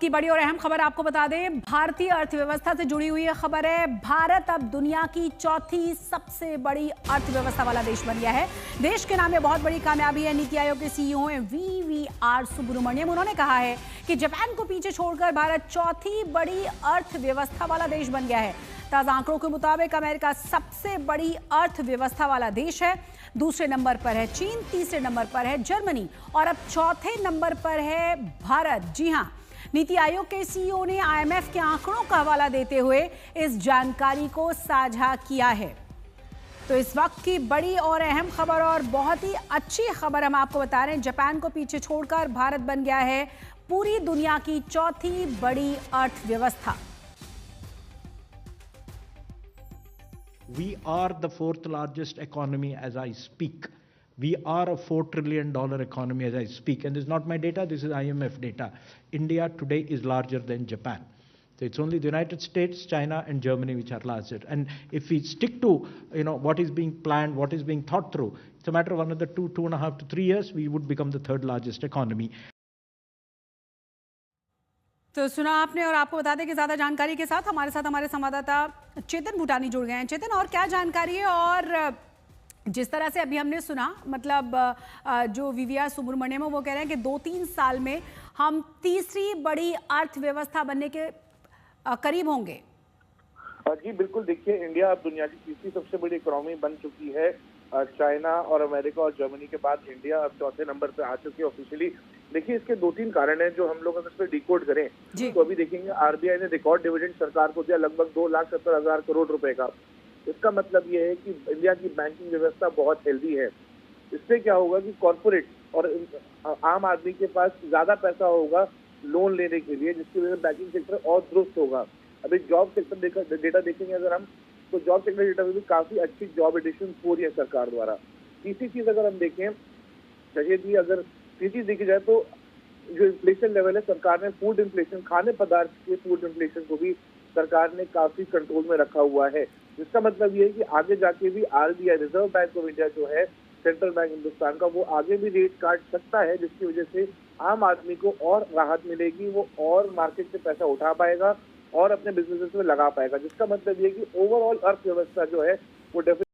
की बड़ी और अहम खबर आपको बता दें, भारतीय अर्थव्यवस्था से जुड़ी हुई खबर है। भारत अब दुनिया की चौथी सबसे बड़ी अर्थव्यवस्था वाला देश बन गया है। देश के नाम में बहुत बड़ी कामयाबी है। नीति आयोग के सीईओ हैं वी.आर. सुब्रमण्यम। उन्होंने कहा है कि जापान को पीछे छोड़कर भारत चौथी बड़ी अर्थव्यवस्था वाला देश बन गया है। ताजा आंकड़ों के मुताबिक अमेरिका सबसे बड़ी अर्थव्यवस्था वाला देश है। दूसरे नंबर पर है चीन, तीसरे नंबर पर है जर्मनी और अब चौथे नंबर पर है भारत। जी हां, नीति आयोग के सीईओ ने आईएमएफ के आंकड़ों का हवाला देते हुए इस जानकारी को साझा किया है। तो इस वक्त की बड़ी और अहम खबर और बहुत ही अच्छी खबर हम आपको बता रहे हैं। जापान को पीछे छोड़कर भारत बन गया है पूरी दुनिया की चौथी बड़ी अर्थव्यवस्था। We are the fourth largest economy as I speak. We are a $4 trillion economy as I speak. And this is not my data, this is IMF data. India today is larger than Japan. So it's only the United States, China and Germany which are larger. And if we stick to what is being planned, what is being thought through, it's a matter of another 2.5 to 3 years, we would become the third largest economy. तो सुना आपने और आपको बता दें कि ज्यादा जानकारी के साथ हमारे संवाददाता चेतन भूटानी जुड़ गए हैं। चेतन, और क्या जानकारी है? और जिस तरह से अभी हमने सुना, मतलब जो वी.आर. सुब्रमण्यम वो कह रहे हैं कि 2-3 साल में हम तीसरी बड़ी अर्थव्यवस्था बनने के करीब होंगे। जी बिल्कुल, देखिए इंडिया अब दुनिया की तीसरी सबसे बड़ी इकोनॉमी बन चुकी है। चाइना और अमेरिका और जर्मनी के बाद इंडिया अब चौथे नंबर पे आ चुकी है ऑफिशियली। देखिए इसके 2-3 कारण हैं जो हम लोग अगर इस पर डिकोड करें तो अभी देखेंगे आरबीआई ने रिकॉर्ड डिविडेंड सरकार को दिया लगभग 2,70,000 करोड़ रुपए का। इसका मतलब ये है कि इंडिया की बैंकिंग व्यवस्था बहुत हेल्दी है। इससे क्या होगा कि कॉर्पोरेट और आम आदमी के पास ज्यादा पैसा होगा लोन लेने के लिए, जिसकी वजह से बैंकिंग सेक्टर और दुरुस्त होगा। अभी जॉब सेक्टर डेटा देखेंगे अगर हम, तो जॉब सेक्टर डेटा में भी काफी अच्छी जॉब एडिशन हो रही है सरकार द्वारा। तीसरी चीज अगर हम देखें, चलिए जी, अगर तीसरी देखी जाए तो जो इन्फ्लेशन लेवल है, सरकार ने फूड इन्फ्लेशन, खाने पदार्थ के फूड इन्फ्लेशन को भी सरकार ने काफी कंट्रोल में रखा हुआ है। जिसका मतलब ये है कि आगे जाके भी RBI, reserve bank of India जो है, सेंट्रल बैंक हिंदुस्तान का, वो आगे भी रेट काट सकता है, जिसकी वजह से आम आदमी को और राहत मिलेगी। वो और मार्केट से पैसा उठा पाएगा और अपने बिजनेसेस में लगा पाएगा। जिसका मतलब ये है कि ओवरऑल अर्थव्यवस्था जो है वो डेफिनेटली